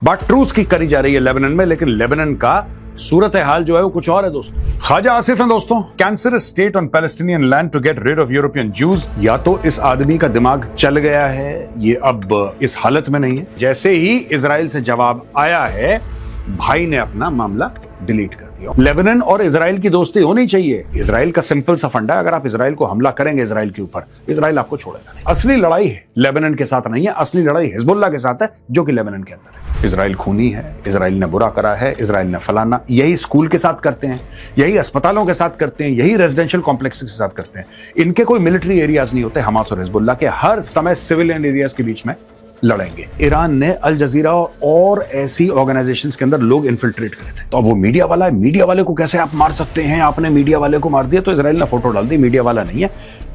बात ट्रूस की करी जा रही है लेबनान में, लेकिन लेबनान का सूरत हाल जो है वो कुछ और है दोस्तों। ख्वाजा आसिफ हैं दोस्तों। Cancerous state on Palestinian land to get rid of European Jews. या तो इस आदमी का दिमाग चल गया है, ये अब इस हालत में नहीं है। जैसे ही इजराइल से जवाब आया है, भाई ने अपना मामला डिलीट कर दिया। लेबनान और इजराइल की दोस्ती होनी चाहिए। इजराइल का सिंपल सा फंडा है, अगर आप इजराइल को हमला करेंगे इजराइल के ऊपर, इजराइल आपको छोड़ेगा नहीं। असली लड़ाई है लेबनान के साथ नहीं है, असली लड़ाई हिजबुल्लाह के साथ है, जो कि लेबनान के अंदर है। इजराइल खूनी है, इजराइल ने बुरा करा है, इजराइल ने फलाना। यही स्कूल के साथ करते हैं, यही अस्पतालों के साथ करते हैं, यही रेजिडेंशियल कॉम्प्लेक्स के साथ करते हैं। इनके कोई मिलिट्री एरियाज नहीं होते हमास और हिजबुल्लाह के, हर समय सिविलियन एरियाज के बीच में लड़ेंगे। ईरान ने अल जजीरा और ऐसी ऑर्गेनाइजेशंस के अंदर लोग इन्फिल्ट्रेट करे थे। तो अब वो मीडिया वाला है, मीडिया वाले को कैसे आप मार सकते हैं? आपने मीडिया वाले को मार दिया, तो इजराइल ने फोटो डाल दी, मीडिया वाला नहीं है,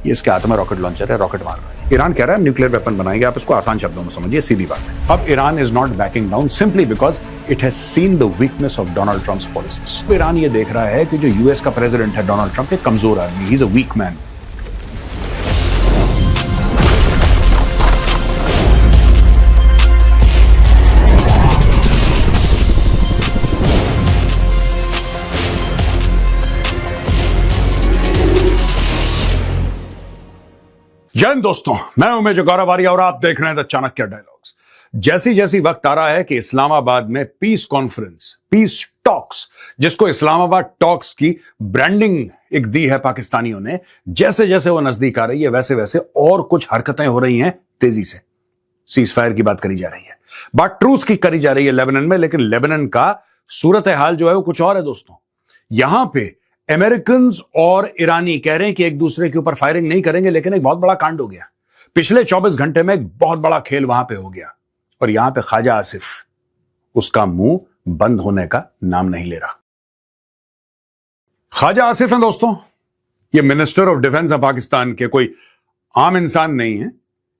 ये इसके हाथ में रॉकेट लॉन्चर है, रॉकेट मार रहा है। ईरान कह रहा है न्यूक्लियर वेपन बनाएंगे। आप इसको आसान शब्दों में समझिए, सीधी बात है। अब Iran is not backing down simply because it has seen the weakness of Donald Trump's policies. Iran ये देख रहा है कि जो यूएस का प्रेसिडेंट है डोनाल्ड ट्रम्प, एक कमजोर आदमी, he is a weak man. जय हिंद दोस्तों, मैं हूं मेजर गौरव आर्या और आप देख रहे हैं द चाणक्य डायलॉग्स। जैसी जैसी वक्त आ रहा है कि इस्लामाबाद में पीस कॉन्फ्रेंस, पीस टॉक्स, जिसको इस्लामाबाद टॉक्स की ब्रांडिंग एक दी है पाकिस्तानियों ने, जैसे जैसे वो नजदीक आ रही है वैसे वैसे और कुछ हरकतें हो रही हैं तेजी से। सीज फायर की बात करी जा रही है, बात ट्रूस की करी जा रही है लेबनान में, लेकिन लेबनान का सूरत हाल जो है वो कुछ और है दोस्तों। यहां पे अमेरिकन और ईरानी कह रहे हैं कि एक दूसरे के ऊपर फायरिंग नहीं करेंगे, लेकिन एक बहुत बड़ा कांड हो गया। पिछले 24 घंटे में एक बहुत बड़ा खेल वहां पे हो गया और यहां पे ख्वाजा आसिफ, उसका मुंह बंद होने का नाम नहीं ले रहा। ख्वाजा आसिफ हैं दोस्तों, ये मिनिस्टर ऑफ डिफेंस है पाकिस्तान के, कोई आम इंसान नहीं है।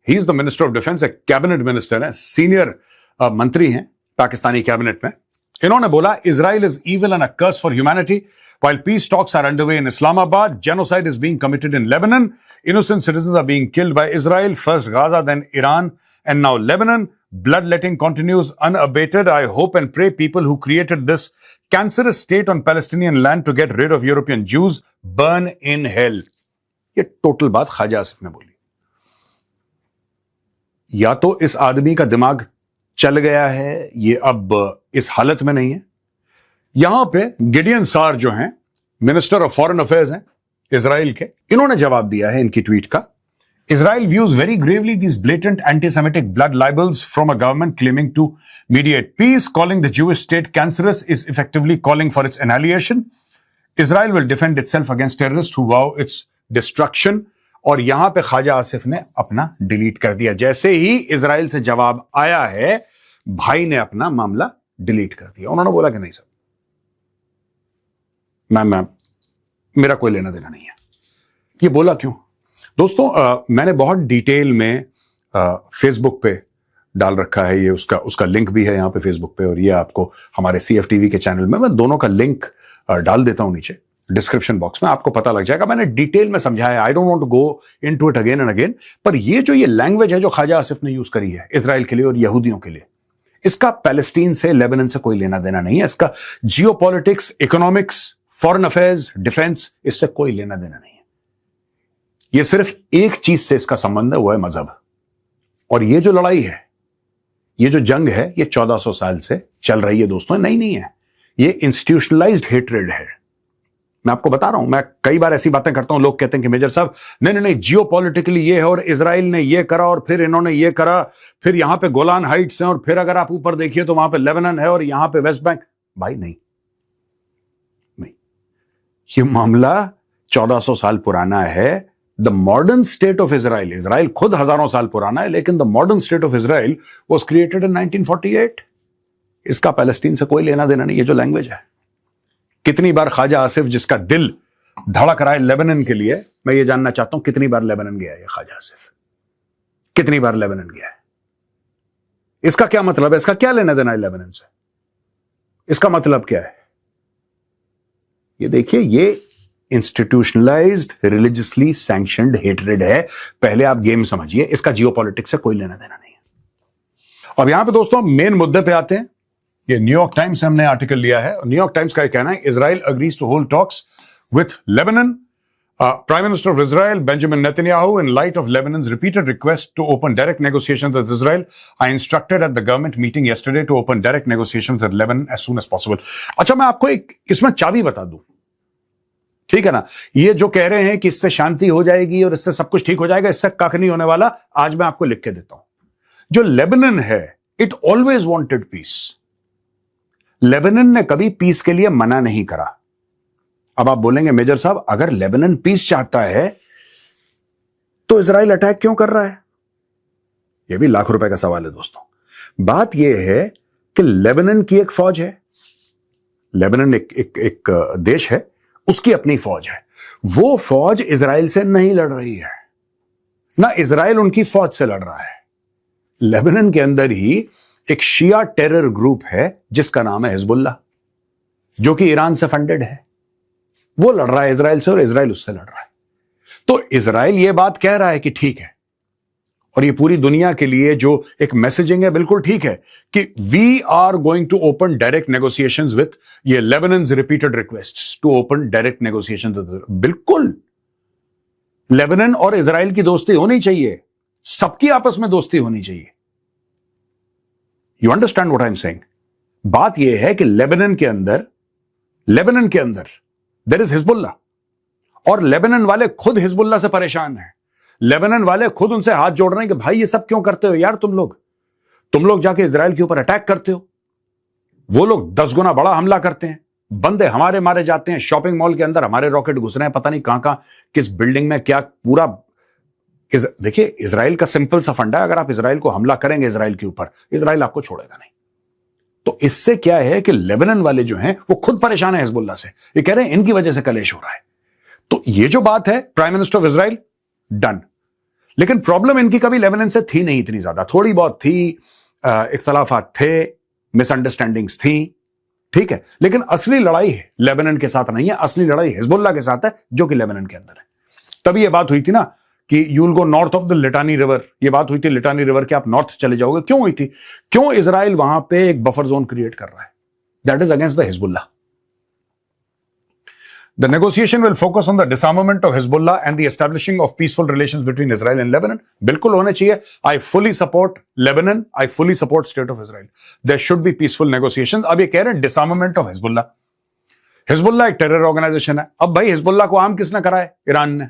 He is the minister of defence, एक कैबिनेट मिनिस्टर है, सीनियर मंत्री हैं पाकिस्तानी कैबिनेट में। इन्होंने बोला Israel is evil and a curse for humanity while peace talks are underway in Islamabad, genocide is being committed in Lebanon, innocent citizens are being killed by Israel, first Gaza, then Iran, and now Lebanon. Bloodletting continues unabated. I hope and pray people who created this cancerous state on Palestinian land to get rid of European Jews burn in hell. ये total बात ख्वाजा आसिफ ने बोली। या तो इस आदमी का दिमाग चल गया है, ये अब इस हालत में नहीं है। यहां पे गिडियन सार जो हैं, मिनिस्टर ऑफ फॉरेन अफेयर्स हैं इजराइल के, इन्होंने जवाब दिया है इनकी ट्वीट का। Israel views very gravely these blatant anti-Semitic blood libels from a government claiming to mediate peace, calling the Jewish state cancerous is effectively calling for its annihilation. Israel will defend itself against terrorists who vow its destruction. और यहां पे ख्वाजा आसिफ ने अपना delete कर दिया। जैसे ही Israel से जवाब आया है, भाई ने अपना मामला डिलीट कर दिया। उन्होंने बोला कि नहीं सर, मेरा कोई लेना देना नहीं है। ये बोला क्यों दोस्तों? मैंने बहुत डिटेल में फेसबुक पे डाल रखा है, ये उसका लिंक भी है यहाँ पे फेसबुक पे, और ये आपको हमारे CFTV के चैनल में मैं दोनों का लिंक डाल देता हूं नीचे डिस्क्रिप्शन बॉक्स में, आपको पता लग जाएगा। मैंने डिटेल में समझाया, I don't want to go into it again and again. पर ये जो ये लैंग्वेज है जो ख्वाजा आसिफ ने यूज करी है इजराइल के लिए और यहूदियों के लिए, इसका पैलेस्टीन से, लेबनान से कोई लेना देना नहीं है। इसका geopolitics, economics, foreign affairs, defence, इससे कोई लेना देना नहीं है। यह सिर्फ एक चीज से इसका संबंध है, वो है मजहब। और ये जो लड़ाई है, ये जो जंग है, ये 1400 साल से चल रही है दोस्तों, नहीं है। ये इंस्टीट्यूशनलाइज्ड हेट्रेड है। मैं आपको बता रहा हूं, मैं कई बार ऐसी बातें करता हूं, लोग कहते हैं कि मेजर साहब नहीं, जियोपॉलिटिकली ये है और इजराइल ने ये करा और फिर इन्होंने ये करा, फिर यहां पे गोलान हाइट्स हैं और फिर अगर आप ऊपर देखिए तो वहां पे लेबनान है और यहां पे वेस्ट बैंक। भाई नहीं, ये मामला 1400 साल पुराना है। The modern state of Israel, Israel खुद हजारों साल पुराना है, लेकिन the modern state of Israel was created in 1948। इसका पैलेस्टीन से कोई लेना देना नहीं। ये जो लैंग्वेज है, कितनी बार ख्वाजा आसिफ, जिसका दिल धड़क रहा है लेबनान के लिए, मैं ये जानना चाहता हूं कितनी बार लेबनान गया है ये ख्वाजा आसिफ, कितनी बार लेबनान गया है? इसका क्या मतलब है? इसका क्या लेना देना है लेबनान से? इसका मतलब क्या है? ये देखिए, ये इंस्टीट्यूशनलाइज्ड, रिलीजियसली सैंक्शनड हेट्रेड है। पहले आप गेम समझिए, इसका जियोपॉलिटिक्स से कोई लेना देना नहीं है। अब यहां पे दोस्तों मेन मुद्दे पे आते हैं। ये न्यूयॉर्क टाइम्स से हमने आर्टिकल लिया है। न्यूयॉर्क टाइम्स का ये कहना है, Israel agrees to hold talks with Lebanon. Prime Minister of Israel Benjamin Netanyahu, in light of Lebanon's repeated request to open direct negotiations with Israel, I instructed at the government meeting yesterday to open direct negotiations with Lebanon as soon as possible. अच्छा, मैं आपको एक इसमें चाबी बता दूं, ठीक है ना? ये जो कह रहे हैं कि इससे शांति हो जाएगी और इससे सब कुछ ठीक हो जाएगा, इससे कख नहीं होने वाला। आज मैं आपको लिख के देता हूं। जो लेबनान है, it always wanted peace. Lebanon ने कभी पीस के लिए मना नहीं करा। अब आप बोलेंगे मेजर साहब, अगर लेबनान पीस चाहता है तो इजराइल अटैक क्यों कर रहा है? यह भी लाख रुपए का सवाल है दोस्तों। बात यह है कि लेबनान की एक फौज है, लेबनान एक देश है, उसकी अपनी फौज है। वो फौज इजराइल से नहीं लड़ रही है, ना इजराइल उनकी फौज से लड़ रहा है। लेबनान के अंदर ही एक शिया टेरर ग्रुप है जिसका नाम है हिजबुल्लाह, जो कि ईरान से फंडेड है। वो लड़ रहा है इजराइल से और इजराइल उससे लड़ रहा है। तो इजराइल ये बात कह रहा है कि ठीक है, और ये पूरी दुनिया के लिए जो एक मैसेजिंग है बिल्कुल ठीक है कि we are going to open direct negotiations with ये Lebanon's repeated requests to open direct negotiations. बिल्कुल, लेबनान और इजराइल की दोस्ती होनी चाहिए, सबकी आपस में दोस्ती होनी चाहिए। You understand what I am saying? बात यह है कि लेबनान के अंदर देयर इज हिजबुल्लाह, और लेबनान वाले खुद हिजबुल्लाह से परेशान हैं। लेबनान वाले खुद उनसे हाथ जोड़ रहे हैं कि भाई ये सब क्यों करते हो यार, तुम लोग जाके इजराइल के ऊपर अटैक करते हो। वो लोग 10 गुना बड़ा हमला करते हैं, बंदे हमारे मारे जाते हैं, शॉपिंग मॉल के अंदर हमारे रॉकेट घुस रहे हैं, पता नहीं कहां किस बिल्डिंग में क्या पूरा। देखिए, इजराइल का सिंपल सा फंडा है, अगर आप इजराइल को हमला करेंगे इजराइल के ऊपर, इजराइल आपको छोड़ेगा नहीं। तो इससे क्या है कि लेबनान वाले जो हैं वो खुद परेशान है हिजबुल्लाह से। ये कह रहे हैं इनकी वजह से कलेश हो रहा है। तो ये जो बात है, prime minister of Israel done. लेकिन प्रॉब्लम इनकी कभी लेबनान से थी नहीं इतनी ज्यादा, थोड़ी बहुत थी, इख्तलाफात थे, मिसअंडरस्टैंडिंग्स थी, ठीक है। लेकिन असली लड़ाई है लेबनान के साथ नहीं है, असली लड़ाई हिजबुल्लाह के साथ है, जो कि लेबनान के अंदर है। तभी ये बात हुई थी ना कि you will go north of the लिटानी river. ये बात हुई थी लिटानी रिवर के आप नॉर्थ चले जाओगे। क्यों हुई थी? क्यों इजराइल वहां पे एक बफर जोन क्रिएट कर रहा है? That is against the Hezbollah. The negotiation will focus on the disarmament of Hezbollah and the establishing of peaceful relations between Israel and Lebanon. बिल्कुल होने चाहिए। I fully support Lebanon. I fully support State of Israel. There should be peaceful negotiations. अब ये कह रहे हैं disarmament of Hezbollah. Hezbollah एक terror organisation है। अब भाई हिजबुल्लाह को आर्म किसने कराए? ईरान ने।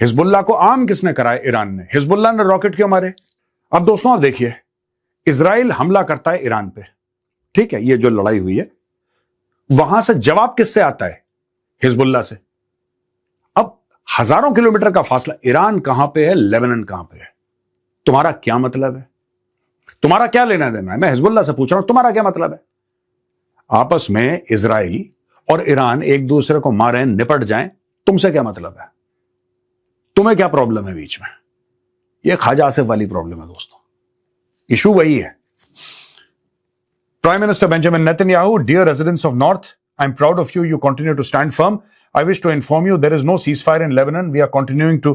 हिजबुल्लाह को आर्म किसने कराए? ईरान ने। हिजबुल्लाह ने रॉकेट क्यों मारे? अब दोस्तों आप देखिए, इजराइल हमला करता है ईरान पे, ठीक है, ये जो लड़ाई हुई है, वहां से जवाब किससे आता है? हिजबुल्लाह से। अब हजारों किलोमीटर का फासला, ईरान कहां पे है, लेबनान कहां पे है? तुम्हारा क्या मतलब है? तुम्हारा क्या लेना देना है? मैं हिजबुल्लाह से पूछ रहा हूं, तुम्हारा क्या मतलब है? आपस में इजराइल और ईरान एक दूसरे को मारें, निपट जाएं, तुमसे क्या मतलब है? तुम्हें क्या प्रॉब्लम है बीच में? यह ख्वाजा आसिफ वाली प्रॉब्लम है दोस्तों। इशू वही है। Prime minister Benjamin Netanyahu, dear residents of north, I am proud of you. You continue to stand firm. I wish to inform you there is no ceasefire in Lebanon. We are continuing to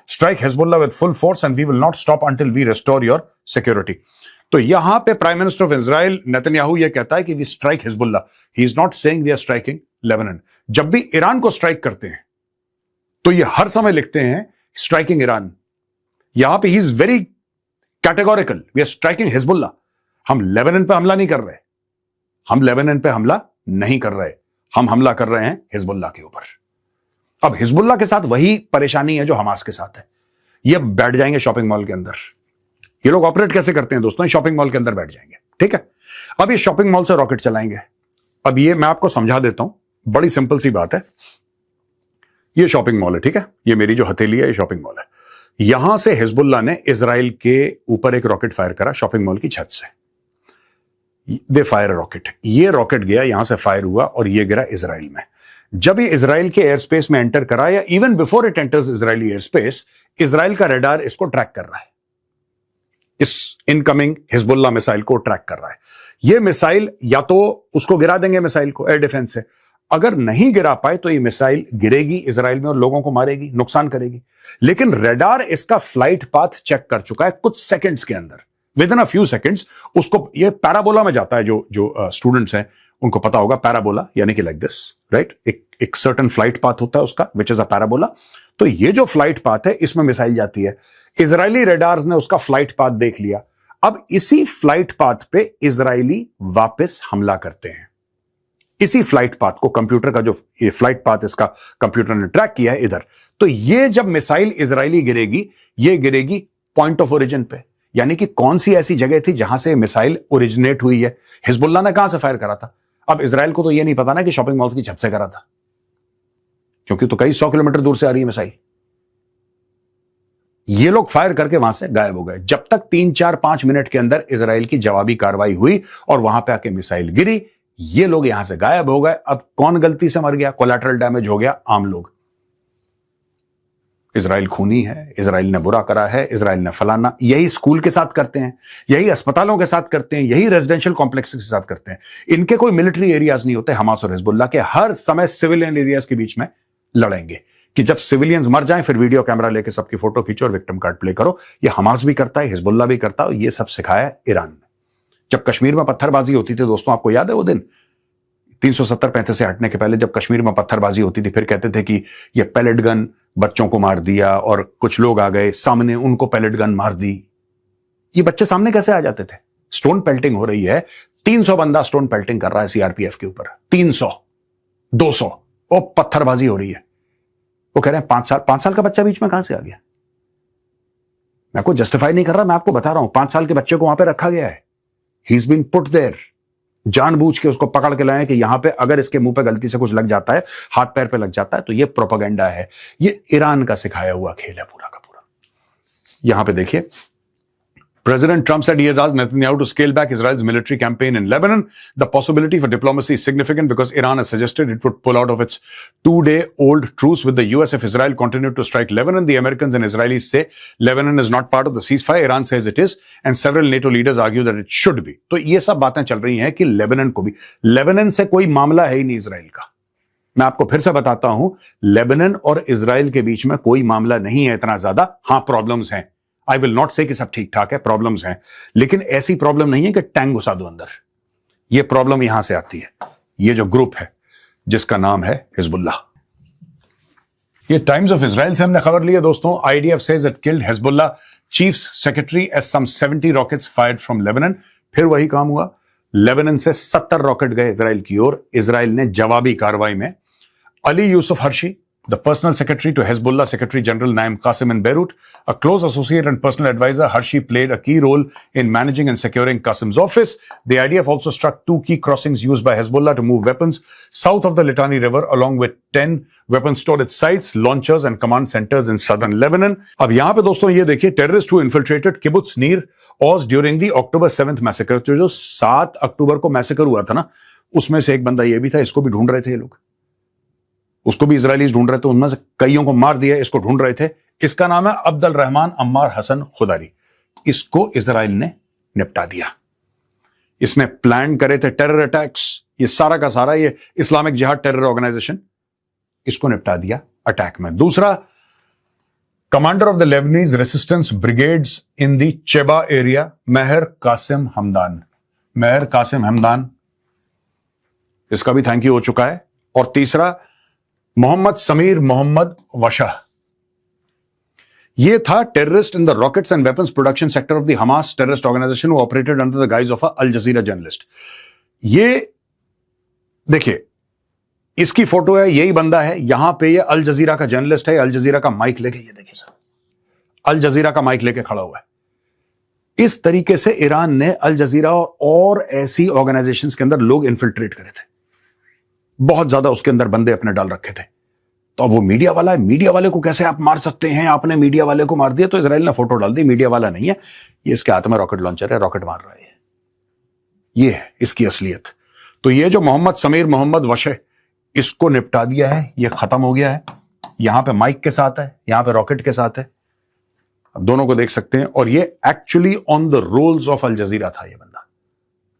strike Hezbollah with full force and we will not stop until we restore your security. तो यहां पे prime minister of Israel Netanyahu ये कहता है कि we strike Hezbollah. He is not saying we are striking Lebanon. जब भी Iran को स्ट्राइक करते हैं तो ये हर समय लिखते हैं स्ट्राइकिंग ईरान। यहां पे he is very categorical, we are striking Hezbollah. हम लेबनान पे हमला नहीं कर रहे, हम लेबनान पे हमला नहीं कर रहे, हम हमला कर रहे हैं हिजबुल्लाह के ऊपर। अब हिजबुल्लाह के साथ वही परेशानी है जो हमास के साथ है। ये बैठ जाएंगे शॉपिंग मॉल के अंदर। ये लोग ऑपरेट कैसे करते हैं दोस्तों? शॉपिंग मॉल के अंदर बैठ जाएंगे, ठीक है। अब ये शॉपिंग मॉल से रॉकेट चलाएंगे। अब ये मैं आपको समझा देता हूं, बड़ी सिंपल सी बात है। ये शॉपिंग मॉल है, ठीक है, ये मेरी जो हथेली है ये शॉपिंग मॉल है। यहां से हिजबुल्लाह ने इजराइल के ऊपर एक रॉकेट फायर करा शॉपिंग मॉल की छत से। दे फायर रॉकेट, ये रॉकेट गया, यहां से फायर हुआ और ये गिरा इजराइल में। जब ये इजराइल के एयर स्पेस में एंटर करा, या even before it enters Israeli air space, Israel का रडार इसको ट्रैक कर रहा है, इस इनकमिंग हिजबुल्लाह मिसाइल को ट्रैक कर रहा है। ये मिसाइल या तो उसको गिरा देंगे मिसाइल को एयर डिफेंस से, अगर नहीं गिरा पाए तो ये मिसाइल गिरेगी इजराइल में और लोगों को मारेगी, नुकसान करेगी। लेकिन रडार इसका फ्लाइट पाथ चेक कर चुका है कुछ सेकंड्स के अंदर, with in a few seconds उसको, ये पैराबोला में जाता है, जो स्टूडेंट्स हैं उनको पता होगा पैराबोला यानी कि लाइक दिस, राइट, एक सर्टेन फ्लाइट पाथ होता है उसका, विच इज अ पैराबोला। तो ये जो फ्लाइट पाथ है इसमें मिसाइल जाती है। इजरायली रेडार्स ने उसका फ्लाइट पाथ देख लिया। अब इसी फ्लाइट पाथ पे इजरायली वापस हमला करते हैं। इसी फ्लाइट पाथ को, कंप्यूटर का जो ये फ्लाइट पाथ इसका कंप्यूटर ने ट्रैक किया है इधर, तो ये जब मिसाइल इजरायली गिरेगी, ये गिरेगी पॉइंट ऑफ ओरिजिन पे, यानी कि कौन सी ऐसी जगह थी जहां से मिसाइल ओरिजिनेट हुई है। हिजबुल्लाह ने कहां से फायर करा था? अब इजराइल को तो यह नहीं पता ना कि शॉपिंग मॉल की छत से करा था, क्योंकि तो कई 100 किलोमीटर दूर से आ रही है मिसाइल। ये लोग फायर करके वहां से गायब हो गए। जब तक 3, 4, 5 मिनट के अंदर इजराइल की जवाबी कार्रवाई हुई और वहां पे आके मिसाइल गिरी, ये लोग यहां से गायब हो गए। अब कौन गलती से मर गया? कोलैटरल डैमेज हो गया, आम लोग। इजराइल खूनी है, इजराइल ने बुरा करा है, इजराइल ने फलाना। यही स्कूल के साथ करते हैं, यही अस्पतालों के साथ करते हैं, यही रेजिडेंशियल कॉम्प्लेक्स के साथ करते हैं। इनके कोई मिलिट्री एरियाज नहीं होते हमास और हिजबुल्लाह के। हर समय सिविलियन एरियाज के बीच में लड़ेंगे कि जब सिविलियंस मर जाएं फिर वीडियो कैमरा लेके सबकी फोटो खींचो और विक्टिम कार्ड प्ले करो। ये हमास भी करता है, हिजबुल्लाह भी करता है, ये सब सिखाया ईरान ने। जब कश्मीर में पत्थरबाजी होती थी दोस्तों, आपको याद है वो दिन 370-35 से हटने के पहले जब कश्मीर में पत्थरबाजी होती थी, फिर कहते थे कि ये पैलेट गन बच्चों को मार दिया, और कुछ लोग आ गए सामने, उनको पैलेट गन मार दी। ये बच्चे सामने कैसे आ जाते थे? स्टोन पेल्टिंग हो रही है, 300 बंदा स्टोन पेल्टिंग कर रहा है सीआरपीएफ के ऊपर, 300, 200, और पत्थरबाजी हो रही है। वो कह रहे हैं 5 साल का बच्चा बीच में कहां से आ गया? मैं आपको जस्टिफाई नहीं कर रहा, मैं आपको बता रहा हूं 5 साल के बच्चे को वहां पे रखा गया है। He is been put there, जानबूझ के उसको पकड़ के लाए कि यहां पे अगर इसके मुंह पे गलती से कुछ लग जाता है, हाथ पैर पे लग जाता है, तो ये प्रोपेगेंडा है। ये ईरान का सिखाया हुआ खेल है पूरा का पूरा। यहां पे देखिए, President Trump said he has asked Netanyahu to scale back Israel's military campaign in Lebanon. The possibility for diplomacy is significant because Iran has suggested it would pull out of its 2-day-old truce with the US if Israel continued to strike Lebanon. The Americans and Israelis say Lebanon is not part of the ceasefire. Iran says it is, and several NATO leaders argue that it should be. तो ये सब बातें चल रही हैं कि Lebanon को भी, लेबनान से कोई मामला है ही नहीं इजराइल का। मैं आपको फिर से बताता हूं, लेबनान और इजराइल के बीच में कोई मामला नहीं है इतना ज्यादा। हाँ, प्रॉब्लम्स हैं, आई विल नॉट से कि सब ठीक ठाक है, प्रॉब्लम्स हैं, लेकिन ऐसी प्रॉब्लम नहीं है कि टैंक घुसा दो अंदर। ये प्रॉब्लम यहां से आती है, ये जो ग्रुप है जिसका नाम है हिजबुल्लाह। ये टाइम्स ऑफ इजराइल से हमने खबर ली है दोस्तों। IDF says it killed Hezbollah chiefs secretary as some 70 rockets fired from Lebanon. फिर वही काम हुआ, लेबनान से 70 रॉकेट गए इजराइल की ओर। इजराइल ने जवाबी कार्रवाई में Ali Yusuf Harshi, the personal secretary to Hezbollah Secretary General Naim Qassem in Beirut, a close associate and personal advisor, Harshi played a key role in managing and securing Qassem's office. The IDF also struck 2 key crossings used by Hezbollah to move weapons south of the Litani River, along with 10 weapon storage sites, launchers and command centers in southern Lebanon. अब यहां पे दोस्तों ये देखिए, terrorists who infiltrated Kibbutz Nir Oz during the October 7th massacre, जो 7 अक्टूबर को massacre हुआ था ना, उसमें से एक बंदा ये भी था, इसको भी ढूंढ रहे थे ये लोग। उसको भी इजरायलीज ढूंढ रहे थे, उनमें से कईयों को मार दिया, इसको ढूंढ रहे थे। इसका नाम है अब्दुल रहमान अम्मार हसन खुदारी। इसको इजराइल ने निपटा दिया। इसने प्लान करे थे टेरर अटैक्स, ये सारा का सारा ये इस्लामिक जिहाद टेरर ऑर्गेनाइजेशन, इसको निपटा दिया अटैक में। दूसरा, commander of the Lebanese resistance brigades in the Chebaa area, Maher Qassem Hamdan. Maher Qassem Hamdan, इसका भी थैंक यू हो चुका है। और तीसरा, मोहम्मद समीर मोहम्मद वशाह, ये था terrorist in the rockets and weapons production sector of the Hamas terrorist organisation who operated under the guise of Al Jazeera journalist. ये देखिए, इसकी फोटो है, यही बंदा है यहां पे, ये अल जजीरा का जर्नलिस्ट है, अल जजीरा का माइक लेके, ये देखिए सर, अल जजीरा का माइक लेके खड़ा हुआ है। इस तरीके से ईरान ने अल जजीरा और ऐसी ऑर्गेनाइजेशंस के अंदर लोग इन्फिल्ट्रेट करे थे, बहुत ज्यादा उसके अंदर बंदे अपने डाल रखे थे। तो अब वो मीडिया वाला है, मीडिया वाले को कैसे आप मार सकते हैं? आपने मीडिया वाले को मार दिया, तो इजराइल ने फोटो डाल दी, मीडिया वाला नहीं है ये, इसके हाथ में रॉकेट लॉन्चर है, रॉकेट मार रहा है, ये है इसकी असलियत। तो ये जो मोहम्मद समीर मोहम्मद वशे, इसको निपटा दिया है, ये खत्म हो गया है। यहां पे माइक के साथ है, यहां पे रॉकेट के साथ है, अब दोनों को देख सकते हैं। और ये actually on the rolls of Al Jazeera था ये बंदा,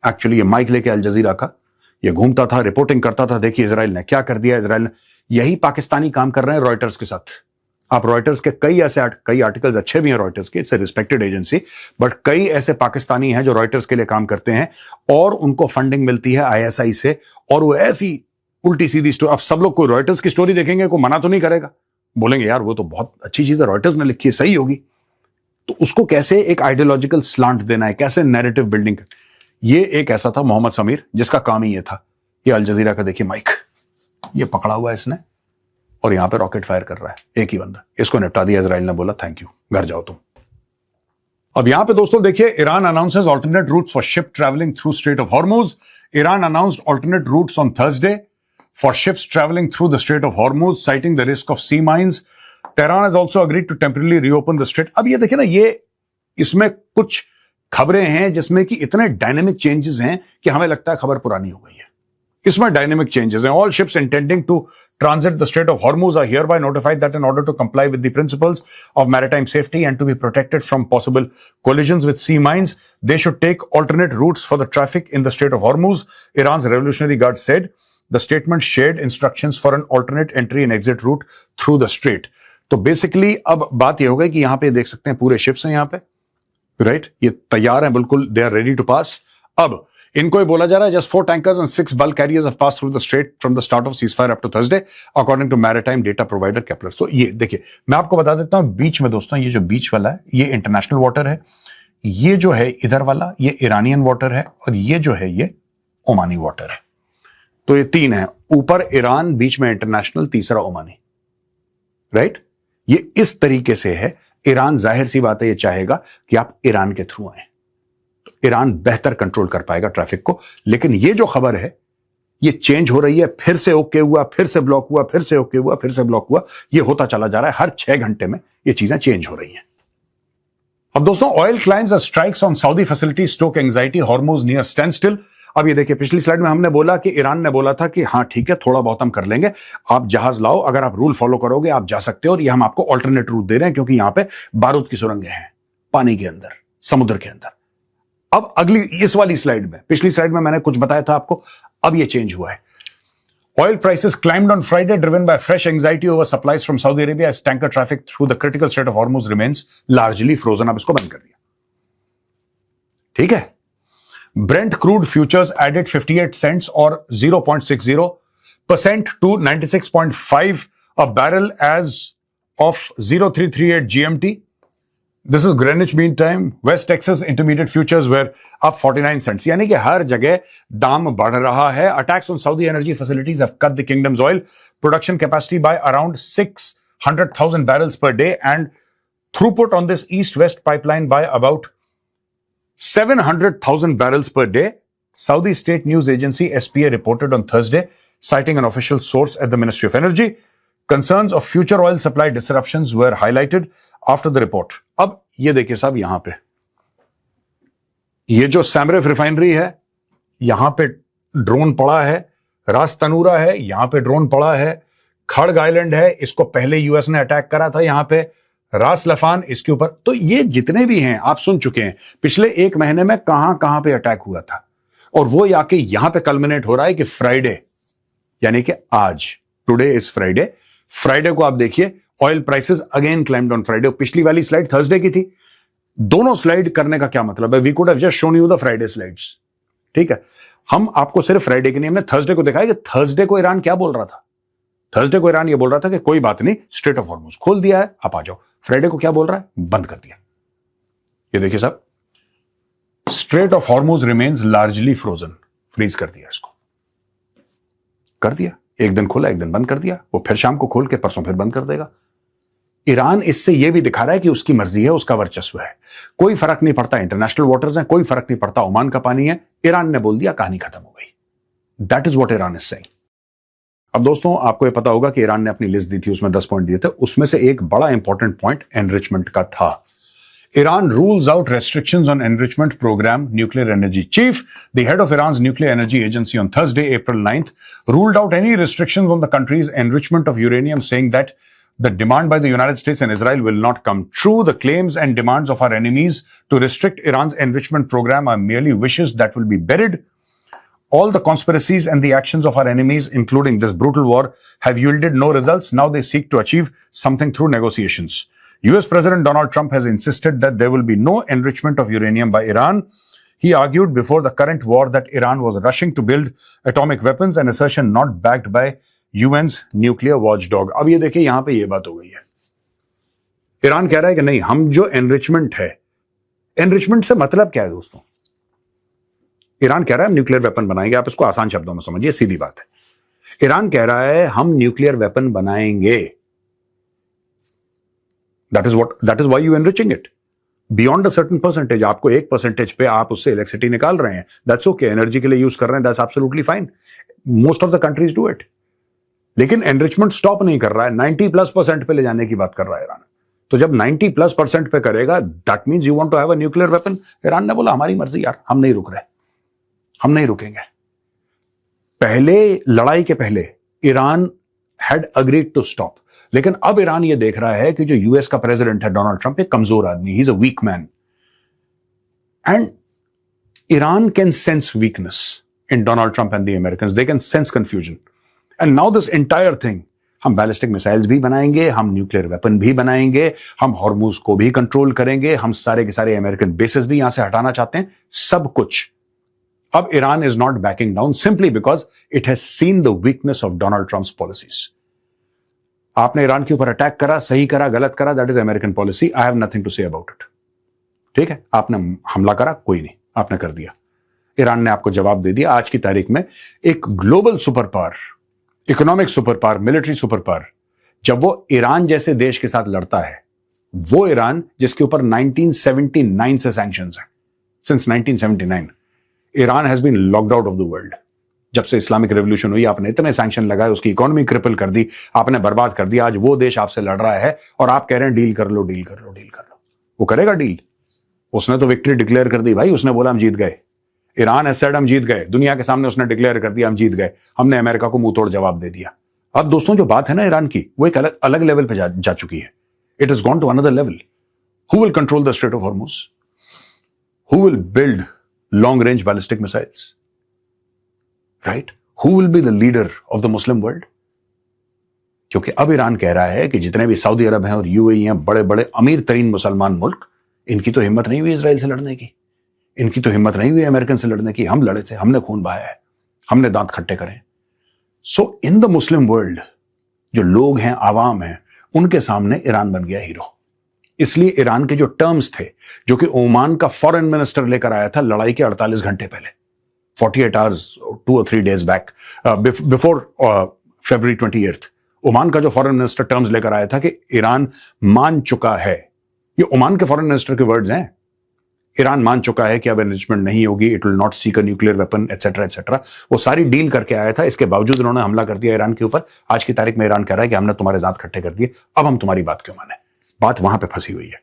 एक्चुअली ये माइक लेके अल जजीरा का ये घूमता था, रिपोर्टिंग करता था। देखिए इजराइल ने क्या कर दिया, इजराइल ने यही पाकिस्तानी काम कर रहे हैं रॉयटर्स के साथ। आप रॉयटर्स के कई आर्टिकल्स अच्छे भी हैं रॉयटर्स के, it's a respected agency, but कई ऐसे पाकिस्तानी हैं जो रॉयटर्स के लिए काम करते हैं और उनको फंडिंग मिलती है आईएसआई से, और वो ऐसी उल्टी सीधी स्टोरी, अब सब लोग कोई रॉयटर्स की स्टोरी देखेंगे, कोई मना तो नहीं करेगा, बोलेंगे यार वो तो बहुत अच्छी चीज है, रॉयटर्स ने लिखी है, सही होगी। तो उसको कैसे एक आइडियोलॉजिकल स्लांट देना है, कैसे नैरेटिव बिल्डिंग। ये एक ऐसा था मोहम्मद समीर जिसका काम ही ये था। ये अल जजीरा का देखिए माइक, ये पकड़ा हुआ है इसने और यहां पे रॉकेट फायर कर रहा है, एक ही बंदा, इसको निपटा दिया इजराइल ने, बोला थैंक यू, घर जाओ तुम। अब यहां पे दोस्तों देखिए, Iran announces alternate routes for ship traveling through strait of Hormuz. Iran announced alternate routes on Thursday for ships traveling through the strait of Hormuz, citing the risk of sea mines. Tehran has also agreed to temporary reopen the strait. अब ये देखिए ना, ये इसमें कुछ खबरें हैं जिसमें कि इतने डायनेमिक चेंजेस हैं कि हमें लगता है खबर पुरानी हो गई है। इसमें डायनेमिक चेंजेस हैं। All ships intending to transit the Strait of Hormuz are hereby notified that in order to comply with the principles of maritime safety and to be protected from possible collisions with sea mines, they should take alternate routes for the traffic in the Strait of Hormuz, Iran's Revolutionary Guard said. The statement shared instructions for an alternate entry and exit route through the strait. तो basically अब बात ये हो गई कि यहां पे देख सकते हैं पूरे शिप्स हैं यहां पे, राइट, ये तैयार हैं बिल्कुल, दे आर रेडी टू पास। अब इनको ये बोला जा रहा है just 4 tankers and 6 bulk carriers have passed through the strait from the start of ceasefire up to Thursday, according to maritime data provider Kepler. So ये देखिए, मैं आपको बता देता हूं, बीच में दोस्तों ये जो बीच वाला है ये इंटरनेशनल वाटर है, ये जो है इधर वाला ये ईरानियन वाटर है, और ये जो है ये ओमानी वाटर है। तो ये 3 है, ऊपर ईरान, बीच में इंटरनेशनल, तीसरा ओमानी, राइट। ये इस तरीके से है। ईरान जाहिर सी बात है ये चाहेगा कि आप ईरान के थ्रू आए, ईरान बेहतर कंट्रोल कर पाएगा ट्रैफिक को। लेकिन ये जो खबर है ये चेंज हो रही है, फिर से ओके हुआ, फिर से ब्लॉक हुआ, फिर से ओके हुआ, फिर से ब्लॉक हुआ, ये होता चला जा रहा है। हर 6 घंटे में ये चीजें चेंज हो रही हैं। अब दोस्तों, ऑयल क्लाइम्स और strikes on Saudi facility stoke anxiety, Hormuz near standstill. अब ये देखिए, पिछली स्लाइड में हमने बोला कि ईरान ने बोला था कि हाँ ठीक है, थोड़ा बहुत हम कर लेंगे, आप जहाज लाओ, अगर आप रूल फॉलो करोगे आप जा सकते हो, और ये हम आपको ऑल्टरनेट रूट दे रहे हैं क्योंकि यहां पे बारूद की सुरंगें हैं पानी के अंदर, समुद्र के अंदर। अब अगली इस वाली स्लाइड में, पिछली स्लाइड में मैंने कुछ बताया था आपको, अब ये चेंज हुआ है। Oil prices climbed on Friday, driven by fresh anxiety over supplies from Saudi Arabia as tanker traffic through the critical Strait of Hormuz remains largely frozen. अब इसको बंद कर दिया, ठीक है। Brent crude futures added 58 cents or 0.60% to 96.5 a barrel as of 0338 GMT. This is Greenwich Mean Time. West Texas Intermediate futures were up 49 cents. यानी कि हर जगह दाम बढ़ रहा है। Attacks on Saudi energy facilities have cut the kingdom's oil production capacity by around 600,000 barrels per day and throughput on this east-west pipeline by about 700,000 barrels per day. Saudi state news agency SPA reported on Thursday, citing an official source at the Ministry of Energy. Concerns of future oil supply disruptions were highlighted after the report. अब ये देखिए साहब, यहां पे ये जो सैमरेफ refinery है, यहां पे ड्रोन पड़ा है, रास तनूरा है, यहां पे ड्रोन पड़ा है, खड़ग आइलैंड है, इसको पहले यूएस ने अटैक करा था, यहां पे रास लफान इसके ऊपर। तो ये जितने भी हैं आप सुन चुके हैं पिछले 1 महीने में कहां कहां पे अटैक हुआ था, और वो आके यहां पे कल्मिनेट हो रहा है कि फ्राइडे, यानी कि आज, टुडे इज फ्राइडे, फ्राइडे को आप देखिए oil prices again climbed on Friday. पिछली वाली स्लाइड थर्सडे की थी। दोनों स्लाइड करने का क्या मतलब है? We could have just shown you the Friday slides, ठीक है। हम आपको सिर्फ फ्राइडे की नहीं, हमने थर्सडे को दिखाया कि थर्सडे को ईरान क्या बोल रहा था। थर्सडे को ईरान ये बोल रहा था कि कोई बात नहीं, स्ट्रेट ऑफ हॉर्मुज खोल दिया है, आप आ जाओ। फ्राइडे को क्या बोल रहा है? बंद कर दिया। ये देखिए साहब, strait of Hormuz remains largely frozen, freeze कर दिया, इसको कर दिया। एक दिन खोला, एक दिन बंद कर दिया, वो फिर शाम को खोल के परसों फिर बंद कर देगा। ईरान इससे यह भी दिखा रहा है कि उसकी मर्जी है, उसका वर्चस्व है, कोई फर्क नहीं पड़ता, इंटरनेशनल वाटर्स हैं, कोई फर्क नहीं पड़ता, ओमान का पानी है, ईरान ने बोल दिया, कहानी खत्म हो गई। That is what Iran is saying. अब दोस्तों, आपको यह पता होगा कि ईरान ने अपनी लिस्ट दी थी, उसमें 10 पॉइंट दिए थे, उसमें से एक बड़ा इंपॉर्टेंट पॉइंट एनरिचमेंट का था। Iran rules out restrictions on enrichment program nuclear energy. Chief, the head of Iran's nuclear energy agency on Thursday, April 9th, ruled out any restrictions on the country's enrichment of uranium, saying that the demand by the United States and Israel will not come true. The claims and demands of our enemies to restrict Iran's enrichment program are merely wishes that will be buried. All the conspiracies and the actions of our enemies, including this brutal war, have yielded no results. Now they seek to achieve something through negotiations. US President Donald Trump has insisted that there will be no enrichment of uranium by Iran. He argued before the current war that Iran was rushing to build atomic weapons, an assertion not backed by UN's nuclear watchdog. अब ये देखिए यहां पे ये बात हो गई है. ईरान कह रहा है कि नहीं, हम जो एनरिचमेंट है, एनरिचमेंट से मतलब क्या है दोस्तों? ईरान कह रहा है हम न्यूक्लियर वेपन बनाएंगे. आप इसको आसान शब्दों में समझिए, सीधी बात है. ईरान कह रहा है हम न्यूक्लियर वेपन बनाएंगे. That is why you enriching it. Beyond a certain percentage, आपको 1% पे आप उससे इलेक्ट्रिसिटी निकाल रहे हैं, दैट्स ओके. एनर्जी के लिए यूज कर रहे हैं, that's absolutely fine. Most of the countries do it. लेकिन एनरिचमेंट स्टॉप नहीं कर रहा है, 90+% पे ले जाने की बात कर रहा है ईरान. तो जब 90+% पे करेगा, that means you want to have a nuclear weapon. Iran ने बोला हमारी मर्जी यार, हम नहीं रुक रहे, हम नहीं रुकेंगे. पहले लड़ाई के पहले Iran had agreed to stop, लेकिन अब ईरान ये देख रहा है कि जो यूएस का प्रेसिडेंट है डोनाल्ड ट्रंप, एक कमजोर आदमी, he is a weak man, and Iran can sense weakness in Donald Trump and the Americans. They can sense confusion. And now this entire thing, हम बैलिस्टिक मिसाइल्स भी बनाएंगे, हम nuclear weapon भी बनाएंगे, हम हॉर्मुज को भी कंट्रोल करेंगे, हम सारे के सारे अमेरिकन बेसेस भी यहां से हटाना चाहते हैं, सब कुछ. अब Iran is not backing down simply because it has seen the weakness of Donald Trump's policies. आपने ईरान के ऊपर अटैक करा, सही करा, गलत करा, that is American policy. I have nothing to say about it. ठीक है, आपने हमला करा, कोई नहीं, आपने कर दिया. ईरान ने आपको जवाब दे दिया. आज की तारीख में एक global super power, economic super power, military super power, जब वो ईरान जैसे देश के साथ लड़ता है, वो ईरान जिसके ऊपर 1979 से सैंक्शंस हैं, since 1979 Iran has been locked out of the world. जब से इस्लामिक रेवोल्यूशन हुई, आपने इतने सैंक्शन लगाए, उसकी इकोनॉमी क्रिपल कर दी, आपने बर्बाद कर दिया. आज वो देश आपसे लड़ रहा है और आप कह रहे हैं डील कर लो, डील कर लो, डील कर लो. वो करेगा डील? उसने तो विक्ट्री डिक्लेयर कर दी भाई. उसने बोला हम जीत गए. ईरान हैज सेड हम जीत गए. दुनिया के सामने उसने डिक्लेयर कर दिया हम जीत गए. हमने अमेरिका को मुंह तोड़ जवाब दे दिया. अब दोस्तों जो बात है ना ईरान की, वो एक अलग लेवल पे जा चुकी है. It is gone to another level. Who will control the strait of Hormuz? Who will build long range ballistic missiles, right? Who will be the leader of the Muslim world? क्योंकि अब Iran कह रहा है कि जितने भी Saudi अरब हैं और यूएई हैं, बड़े बड़े अमीर तरीन मुसलमान मुल्क, इनकी तो हिम्मत नहीं हुई इजराइल से लड़ने की, इनकी तो हिम्मत नहीं हुई अमेरिकन से लड़ने की. हम लड़े थे, हमने खून बहाया है, हमने दांत खट्टे करे. सो इन द मुस्लिम वर्ल्ड जो लोग हैं, आवाम हैं, उनके सामने ईरान बन गया हीरो. इसलिए ईरान के जो टर्म्स थे, जो कि ओमान का फॉरेन मिनिस्टर लेकर आया था लड़ाई के 48 घंटे पहले, 48 hours 2 or 3 days back, before February 28th, Oman का जो फॉरेन मिनिस्टर टर्म्स लेकर आया था कि ईरान मान चुका है, ये ओमान के फॉरेन मिनिस्टर के वर्ड्स हैं, ईरान मान चुका है कि अब एनरिचमेंट नहीं होगी, it will not seek a nuclear weapon, etcetera etcetera. वो सारी डील करके आया था. इसके बावजूद उन्होंने हमला कर दिया ईरान के ऊपर. आज की तारीख में ईरान कह रहा है कि हमने तुम्हारे दांत खट्टे कर दिए, अब हम तुम्हारी बात क्यों माने. बात वहां पे फंसी हुई है.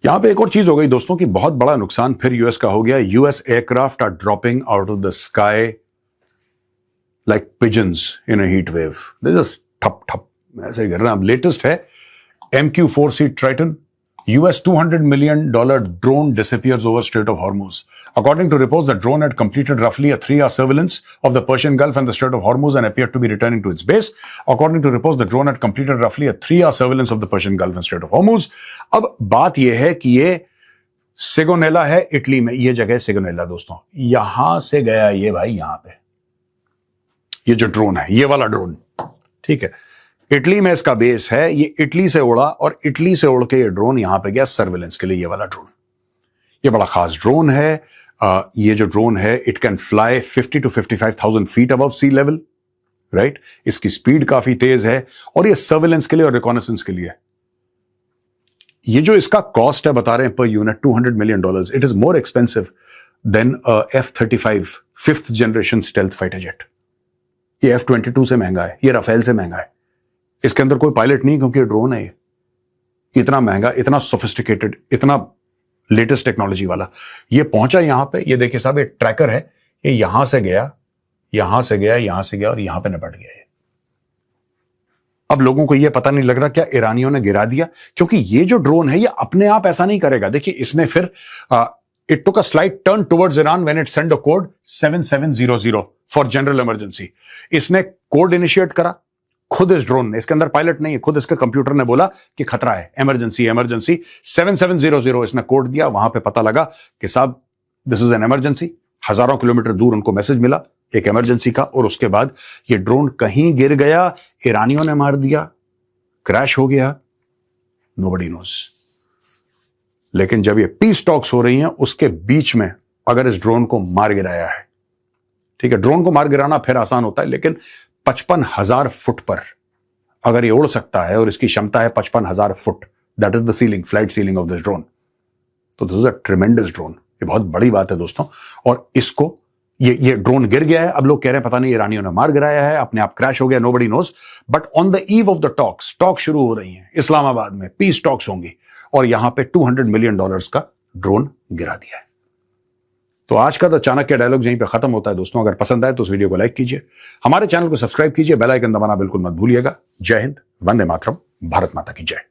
यहां पे एक और चीज हो गई दोस्तों की बहुत बड़ा नुकसान फिर यूएस का हो गया. US aircraft are dropping out of the sky like pigeons in a heat wave. They just ठप ठप ऐसे गिर रहे हैं. अब लेटेस्ट है MQ-4C Triton. US $200 million drone disappears over Strait of Hormuz. According to reports, the drone had completed roughly a 3-hour surveillance of the Persian Gulf and the Strait of Hormuz and appeared to be returning to its base. According to reports, the drone had completed roughly a 3-hour surveillance of the Persian Gulf and Strait of Hormuz. अब बात यह है कि ये सिगोनेला है Italy में. ये जगह सिगोनेला दोस्तों, यहां से गया ये भाई, यहां पे ये जो ड्रोन है, ये वाला ड्रोन, ठीक है, इटली में इसका बेस है. ये इटली से उड़ा और इटली से उड़ के ये ड्रोन यहां पे गया सर्विलेंस के लिए. ये वाला ड्रोन, ये बड़ा खास ड्रोन है. ये जो ड्रोन है, it can fly 50 to 55,000 feet above sea level, right. इसकी स्पीड काफी तेज है और ये सर्विलेंस के लिए और रिकॉनेसेंस के लिए. ये जो इसका कॉस्ट है बता रहे हैं per unit $200 million. It is more expensive than F-35 5th generation stealth fighter jet. ये F-22 से महंगा है, ये राफेल से महंगा है. इसके अंदर कोई पायलट नहीं क्योंकि ये ड्रोन है. इतना महंगा, इतना सोफिस्टिकेटेड, इतना लेटेस्ट टेक्नोलॉजी वाला. ये पहुंचा यहां पे, ये देखिए साहब, ये ट्रैकर है. ये यहां से गया, यहां से गया, यहां से गया और यहां पे निपट गया. अब लोगों को ये पता नहीं लग रहा क्या ईरानियों ने गिरा दिया, क्योंकि ये जो ड्रोन है ये अपने आप ऐसा नहीं करेगा. देखिए इसने फिर It took a slight turn towards Iran when it sent a code 7700 for general emergency. इसने कोड इनिशिएट करा खुद इस ड्रोन ने, इसके अंदर पायलट नहीं है, खुद इसके कंप्यूटर ने बोला कि खतरा है, इमरजेंसी इमरजेंसी, 7700 इसने कोड दिया। वहां पे पता लगा कि साहब दिस इज एन इमरजेंसी। हजारों किलोमीटर दूर उनको मैसेज मिला एक इमरजेंसी का, और उसके बाद ये ड्रोन कहीं गिर गया, ईरानियों ने मार दिया, क्रैश हो गया, नोबडी नोज। लेकिन जब ये पीस टॉक्स हो रही हैं उसके बीच में अगर इस ड्रोन को मार गिराया है, ठीक है, ड्रोन को मार गिराना फिर आसान होता है, लेकिन 55,000 फुट पर अगर ये उड़ सकता है और इसकी क्षमता है 55,000 फुट, that is the ceiling, flight ceiling of this drone, तो this is a tremendous drone. ये बहुत बड़ी बात है दोस्तों। और इसको ये ड्रोन गिर गया है, अब लोग कह रहे हैं पता नहीं ईरानियों ने मार गिराया है, अपने आप क्रैश हो गया, nobody knows. But on the eve of the talks, talk शुरू हो रही हैं इस्लामाबाद में, पीस टॉक्स होंगी, और यहां पे $200 मिलियन का ड्रोन गिरा दिया है। तो आज का तो चाणक्य डायलॉग यहीं पे खत्म होता है दोस्तों। अगर पसंद आए तो उस वीडियो को लाइक कीजिए, हमारे चैनल को सब्सक्राइब कीजिए, बेल आइकन दबाना बिल्कुल मत भूलिएगा। जय हिंद, वंदे मातरम, भारत माता की जय।